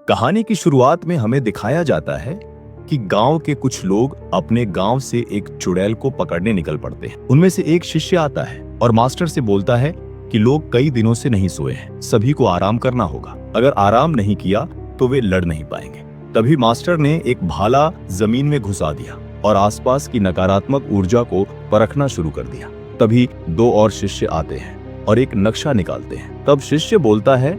कहानी की शुरुआत में हमें दिखाया जाता है कि गांव के कुछ लोग अपने गांव से एक चुड़ैल को पकड़ने निकल पड़ते हैं। उनमें से एक शिष्य आता है और मास्टर से बोलता है कि लोग कई दिनों से नहीं सोए हैं, सभी को आराम करना होगा। अगर आराम नहीं किया तो वे लड़ नहीं पाएंगे। तभी मास्टर ने एक भाला जमीन में घुसा दिया और आसपास की नकारात्मक ऊर्जा को परखना शुरू कर दिया। तभी दो और शिष्य आते हैं और एक नक्शा निकालते हैं। तब शिष्य बोलता है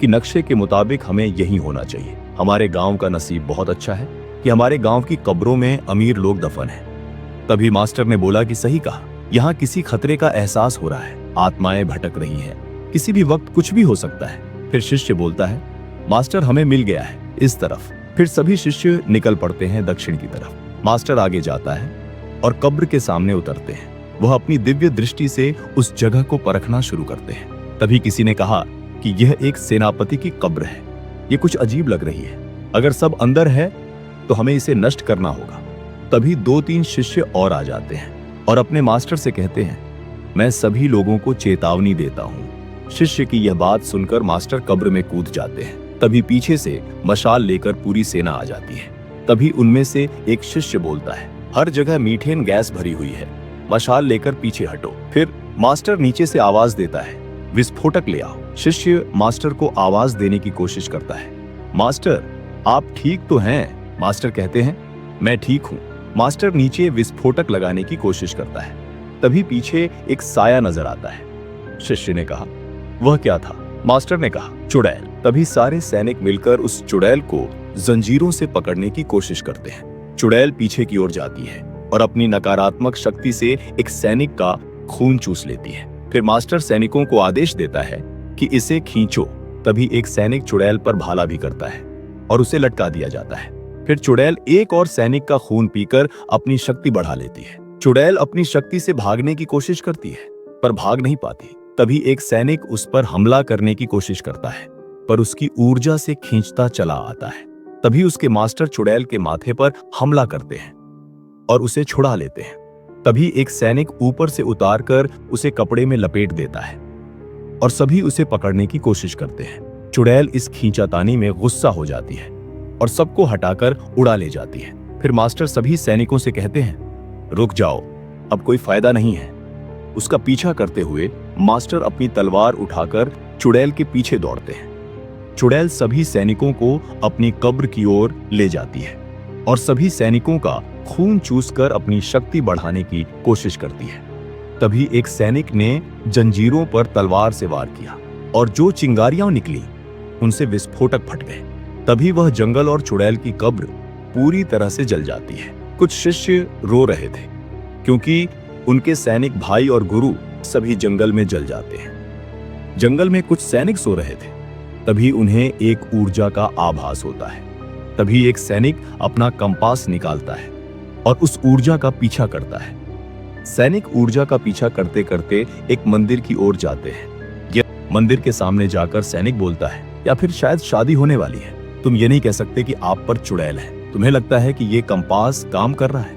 कि नक्शे के मुताबिक हमें यही होना चाहिए। हमारे गांव का नसीब बहुत अच्छा है कि हमारे गांव की कब्रों में अमीर लोग दफन हैं। तभी मास्टर ने बोला कि सही कहा, यहाँ किसी खतरे का एहसास हो रहा है, आत्माएं भटक रही हैं, किसी भी वक्त कुछ भी हो सकता है। फिर शिष्य बोलता है, मास्टर हमें मिल गया है, इस तरफ। फिर सभी शिष्य निकल पड़ते हैं दक्षिण की तरफ। मास्टर आगे जाता है और कब्र के सामने उतरते हैं। वह अपनी दिव्य दृष्टि से उस जगह को परखना शुरू करते हैं। तभी किसी ने कहा कि यह एक सेनापति की कब्र है, ये कुछ अजीब लग रही है। अगर सब अंदर है तो हमें इसे नष्ट करना होगा। तभी 2-3 शिष्य और आ जाते हैं और अपने मास्टर से कहते हैं, मैं सभी लोगों को चेतावनी देता हूँ। शिष्य की यह बात सुनकर मास्टर कब्र में कूद जाते हैं। तभी पीछे से मशाल लेकर पूरी सेना आ जाती है। तभी उनमें से एक शिष्य बोलता है, हर जगह मीथेन गैस भरी हुई है, मशाल लेकर पीछे हटो। फिर मास्टर नीचे से आवाज देता है, विस्फोटक ले आओ। शिष्य मास्टर को आवाज देने की कोशिश करता है, मास्टर आप ठीक तो हैं? मास्टर कहते हैं, मैं ठीक हूँ। मास्टर नीचे विस्फोटक लगाने की कोशिश करता है। तभी पीछे एक साया नजर आता है। शिष्य ने कहा, वह क्या था? मास्टर ने कहा, चुड़ैल। तभी सारे सैनिक मिलकर उस चुड़ैल को जंजीरों से पकड़ने की कोशिश करते हैं। चुड़ैल पीछे की ओर जाती है और अपनी नकारात्मक शक्ति से एक सैनिक का खून चूस लेती है। फिर मास्टर सैनिकों को आदेश देता है कि इसे खींचो। तभी एक सैनिक चुड़ैल पर भाला भी करता है और उसे लटका दिया जाता है। फिर चुड़ैल एक और सैनिक का खून पीकर अपनी शक्ति बढ़ा लेती है। चुड़ैल अपनी शक्ति से भागने की कोशिश करती है पर भाग नहीं पाती। तभी एक सैनिक उस पर हमला करने की कोशिश करता है पर उसकी ऊर्जा से खींचता चला आता है। तभी उसके मास्टर चुड़ैल के माथे पर हमला करते हैं और उसे छुड़ा लेते हैं। तभी एक सैनिक ऊपर से उतारकर उसे कपड़े में लपेट देता है और सभी उसे पकड़ने की कोशिश करते हैं। चुड़ैल इस खींचातानी में गुस्सा हो जाती है और सबको हटाकर उड़ा ले जाती है। फिर मास्टर सभी सैनिकों से कहते हैं, रुक जाओ, अब कोई फायदा नहीं है। उसका पीछा करते हुए मास्टर अपनी तलवार उठाकर चुड़ैल के पीछे दौड़ते हैं। चुड़ैल सभी सैनिकों को अपनी कब्र की ओर ले जाती है और सभी सैनिकों का खून चूसकर अपनी शक्ति बढ़ाने की कोशिश करती है। तभी एक सैनिक ने जंजीरों पर तलवार से वार किया और जो चिंगारियां निकली उनसे विस्फोटक फट गए। तभी वह जंगल और चुड़ैल की कब्र पूरी तरह से जल जाती है। कुछ शिष्य रो रहे थे क्योंकि उनके सैनिक भाई और गुरु सभी जंगल में जल जाते हैं। जंगल में कुछ सैनिक सो रहे थे। तभी उन्हें एक ऊर्जा का आभास होता है। तभी एक सैनिक अपना कंपास निकालता है और उस ऊर्जा का पीछा करता है। सैनिक ऊर्जा का पीछा करते करते एक मंदिर की ओर जाते हैं। मंदिर के सामने जाकर सैनिक बोलता है, या फिर शायद शादी होने वाली है। तुम ये नहीं कह सकते कि आप पर चुड़ैल है। तुम्हें लगता है कि ये कंपास काम कर रहा है?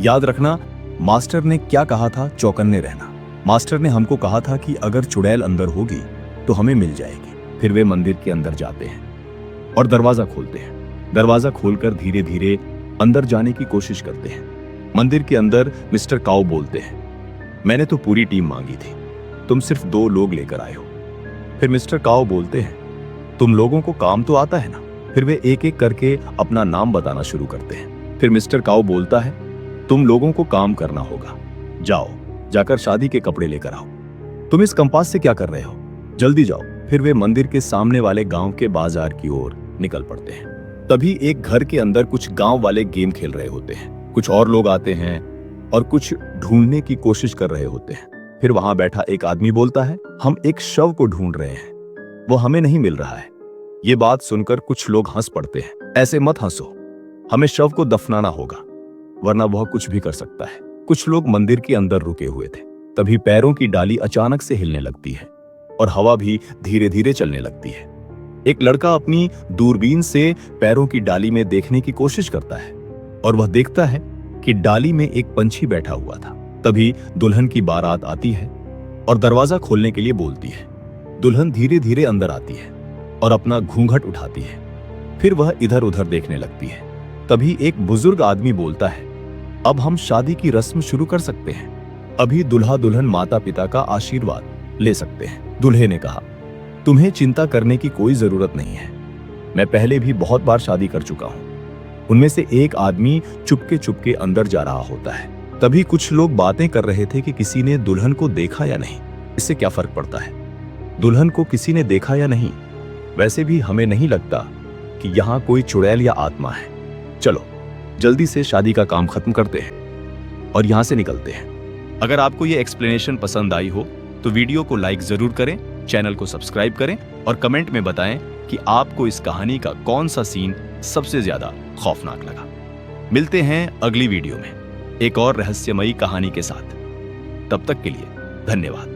याद रखना, मास्टर ने क्या कहा था, चौकन्ने रहना। मास्टर ने हमको कहा था कि अगर चुड़ैल अंदर होगी तो हमें मिल जाएगी। फिर वे मंदिर के अंदर जाते हैं और दरवाजा खोलते हैं। दरवाजा खोलकर धीरे धीरे अंदर जाने की कोशिश करते हैं। मंदिर के अंदर मिस्टर काऊ बोलते हैं, मैंने तो पूरी टीम मांगी थी, तुम सिर्फ 2 लोग लेकर आए हो। फिर मिस्टर काऊ बोलते हैं, तुम लोगों को काम तो आता है ना? फिर वे एक एक करके अपना नाम बताना शुरू करते हैं। फिर मिस्टर काऊ बोलता है, तुम लोगों को काम करना होगा, जाओ जाकर शादी के कपड़े लेकर आओ। तुम इस कंपास से क्या कर रहे हो? जल्दी जाओ। फिर वे मंदिर के सामने वाले गांव के बाजार की ओर निकल पड़ते हैं। तभी एक घर के अंदर कुछ गांव वाले गेम खेल रहे होते हैं। कुछ और लोग आते हैं और कुछ ढूंढने की कोशिश कर रहे होते हैं। फिर वहां बैठा एक आदमी बोलता है, हम एक शव को ढूंढ रहे हैं, वो हमें नहीं मिल रहा है। ये बात सुनकर कुछ लोग हंस पड़ते हैं, ऐसे मत हंसो, हमें शव को दफनाना होगा वरना वह कुछ भी कर सकता है। कुछ लोग मंदिर के अंदर रुके हुए थे। तभी पैरों की डाली अचानक से हिलने लगती है और हवा भी धीरे धीरे चलने लगती है। एक लड़का अपनी दूरबीन से पैरों की डाली में देखने की कोशिश करता है और वह देखता है कि डाली में एक पंछी बैठा हुआ था। तभी दुल्हन की बारात आती है और दरवाजा खोलने के लिए बोलती है। दुल्हन धीरे धीरे अंदर आती है और अपना घूंघट उठाती है। फिर वह इधर उधर देखने लगती है। तभी एक बुजुर्ग आदमी बोलता है, अब हम शादी की रस्म शुरू कर सकते हैं। अभी दुल्हा दुल्हन माता पिता का आशीर्वाद ले सकते हैं। दूल्हे ने कहा, तुम्हें चिंता करने की कोई जरूरत नहीं है। मैं पहले भी बहुत बार शादी कर चुका हूं। उनमें से एक आदमी चुपके चुपके अंदर जा रहा होता है। तभी कुछ लोग बातें कर रहे थे कि किसी ने दुल्हन को देखा या नहीं, इससे क्या फर्क पड़ता है, दुल्हन को किसी ने देखा या नहीं, वैसे भी हमें नहीं लगता कि यहाँ कोई चुड़ैल या आत्मा है। चलो जल्दी से शादी का काम खत्म करते हैं और यहाँ से निकलते हैं। अगर आपको ये एक्सप्लेनेशन पसंद आई हो तो वीडियो को लाइक जरूर करें, चैनल को सब्सक्राइब करें और कमेंट में बताएं कि आपको इस कहानी का कौन सा सीन सबसे ज्यादा खौफनाक लगा। मिलते हैं अगली वीडियो में एक और रहस्यमयी कहानी के साथ। तब तक के लिए धन्यवाद।